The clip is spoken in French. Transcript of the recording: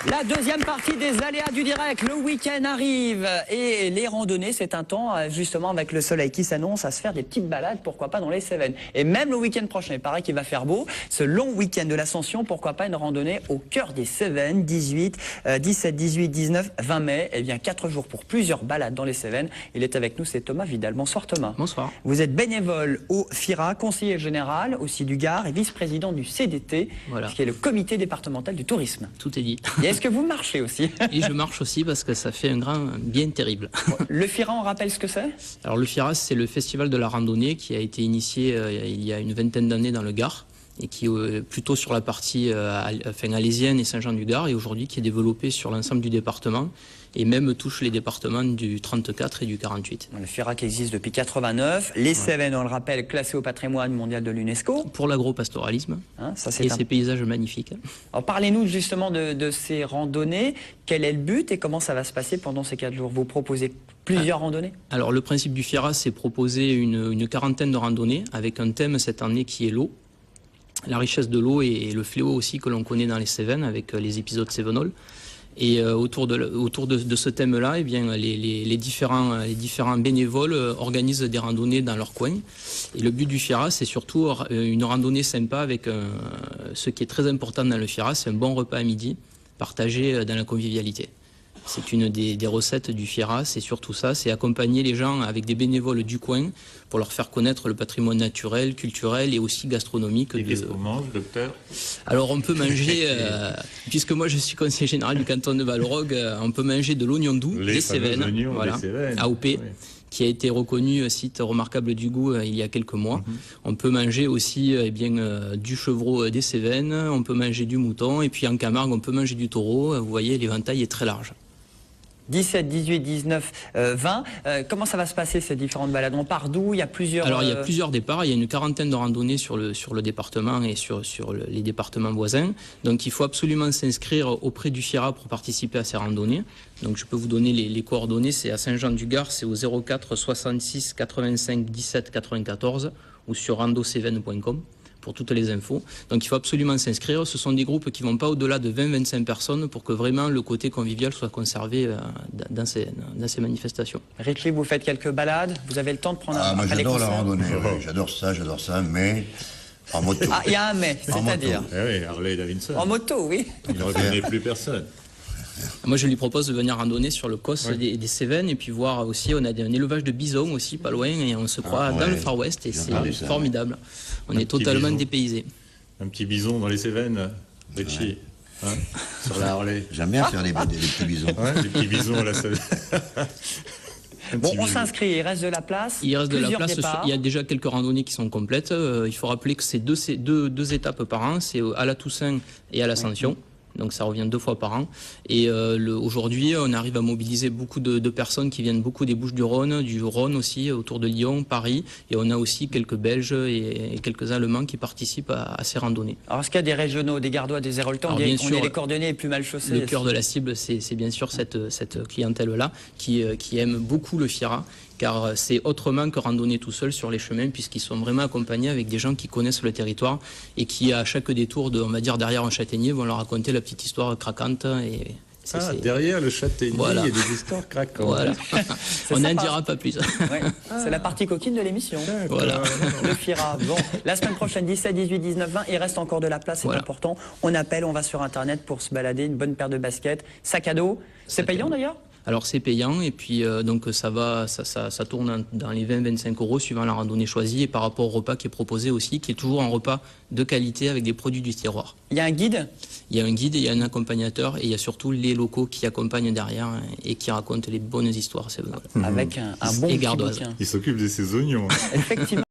La deuxième partie des aléas du direct, le week-end arrive et les randonnées, c'est un temps justement avec le soleil qui s'annonce à se faire des petites balades, pourquoi pas dans les Cévennes. Et même le week-end prochain, il paraît qu'il va faire beau, ce long week-end de l'Ascension, pourquoi pas une randonnée au cœur des Cévennes, 17, 18, 19, 20 mai, et bien 4 jours pour plusieurs balades dans les Cévennes. Il est avec nous, c'est Thomas Vidal. Bonsoir Thomas. Bonsoir. Vous êtes bénévole au FIRA, conseiller général aussi du Gard et vice-président du CDT, voilà, qui est le comité départemental du tourisme. Tout est dit. Et est-ce que vous marchez aussi? Et je marche aussi parce que ça fait un grand bien terrible. Le FIRA, on rappelle ce que c'est? Alors le FIRA, c'est le festival de la randonnée qui a été initié il y a une vingtaine d'années dans le Gard et qui est plutôt sur la partie alésienne et Saint-Jean-du-Gard et aujourd'hui qui est développé sur l'ensemble du département et même touche les départements du 34 et du 48. Le FIRA qui existe depuis 89, les Cévennes, on le rappelle, classés au patrimoine mondial de l'UNESCO. Pour l'agropastoralisme et ces paysages magnifiques. Alors parlez-nous justement de ces randonnées, quel est le but et comment ça va se passer pendant ces 4 jours? Vous proposez plusieurs randonnées? Alors le principe du FIRA, c'est proposer une quarantaine de randonnées avec un thème cette année qui est l'eau. La richesse de l'eau et le fléau aussi que l'on connaît dans les Cévennes avec les épisodes cévenols. Et autour de ce thème-là, eh bien, les différents bénévoles organisent des randonnées dans leur coin. Et le but du FIRA, c'est surtout une randonnée sympa avec ce qui est très important dans le FIRA, c'est un bon repas à midi partagé dans la convivialité. C'est une des recettes du FIRA, c'est surtout ça, c'est accompagner les gens avec des bénévoles du coin pour leur faire connaître le patrimoine naturel, culturel et aussi gastronomique. Et qu'est-ce qu'on mange, docteur? Alors on peut manger, puisque moi je suis conseiller général du canton de Valorog, on peut manger de l'oignon doux des Cévennes, voilà, AOP, oui, qui a été reconnu site remarquable du goût il y a quelques mois. On peut manger aussi du chevreau des Cévennes, on peut manger du mouton, et puis en Camargue on peut manger du taureau. Vous voyez, l'éventail est très large. 17, 18, 19, 20. Comment ça va se passer ces différentes balades? On part d'où? Il y a plusieurs... Alors il y a plusieurs départs, il y a une quarantaine de randonnées sur le département et sur les départements voisins. Donc il faut absolument s'inscrire auprès du FIRA pour participer à ces randonnées. Donc je peux vous donner les coordonnées, c'est à Saint-Jean-du-Gard, c'est au 04 66 85 17 94 ou sur randocévennes.com. pour toutes les infos. Donc il faut absolument s'inscrire. Ce sont des groupes qui ne vont pas au-delà de 20-25 personnes pour que vraiment le côté convivial soit conservé dans ces manifestations. Richie, vous faites quelques balades, vous avez le temps de prendre un... Moi j'adore la randonnée, oui. J'adore ça, mais en moto. Ah, il y a un mais, c'est-à-dire oui, Harley Davidson. En moto, oui. Il ne reconnaît plus personne. Moi, je lui propose de venir randonner sur le COS des Cévennes et puis voir aussi, on a un élevage de bisons aussi, pas loin, et on se croit dans le Far West et c'est formidable. On est totalement dépaysés. Un petit bison dans les Cévennes, Richie, hein, sur la Harley. J'aime bien faire des petits bisons. Ouais, des petits bisons à la Cévenne. Bon, on s'inscrit, il reste de la place. Il reste de la place, il y a déjà quelques randonnées qui sont complètes. Il faut rappeler que c'est deux étapes par an, c'est à la Toussaint et à l'Ascension. Donc ça revient 2 fois par an. Et aujourd'hui, on arrive à mobiliser beaucoup de personnes qui viennent beaucoup des Bouches-du-Rhône, du Rhône aussi, autour de Lyon, Paris. Et on a aussi quelques Belges et quelques Allemands qui participent à ces randonnées. Alors est-ce qu'il y a des régionaux, des Gardois, des Héroltans, on est les cordonniers les plus mal chaussés? Le cœur de la cible, c'est bien sûr cette clientèle-là qui aime beaucoup le FIRA, car c'est autrement que randonner tout seul sur les chemins, puisqu'ils sont vraiment accompagnés avec des gens qui connaissent le territoire et qui, à chaque détour, on va dire derrière un châtaignier, vont leur raconter la petite histoire craquante. Et derrière le châtaignier, voilà, il y a des histoires craquantes. Voilà. On n'en dira pas plus. Ouais. C'est la partie coquine de l'émission. Voilà. Le FIRA. Bon, la semaine prochaine, 17, 18, 19, 20, il reste encore de la place, c'est important. On appelle, on va sur Internet pour se balader, une bonne paire de baskets, sac à dos. C'est payant d'ailleurs? Alors c'est payant et puis donc ça tourne dans les 20-25 € suivant la randonnée choisie et par rapport au repas qui est proposé aussi, qui est toujours un repas de qualité avec des produits du terroir. Il y a un guide? Il y a un guide et il y a un accompagnateur et il y a surtout les locaux qui accompagnent derrière et qui racontent les bonnes histoires. Avec un bon petit bouquin. Il s'occupe de ses oignons. Effectivement.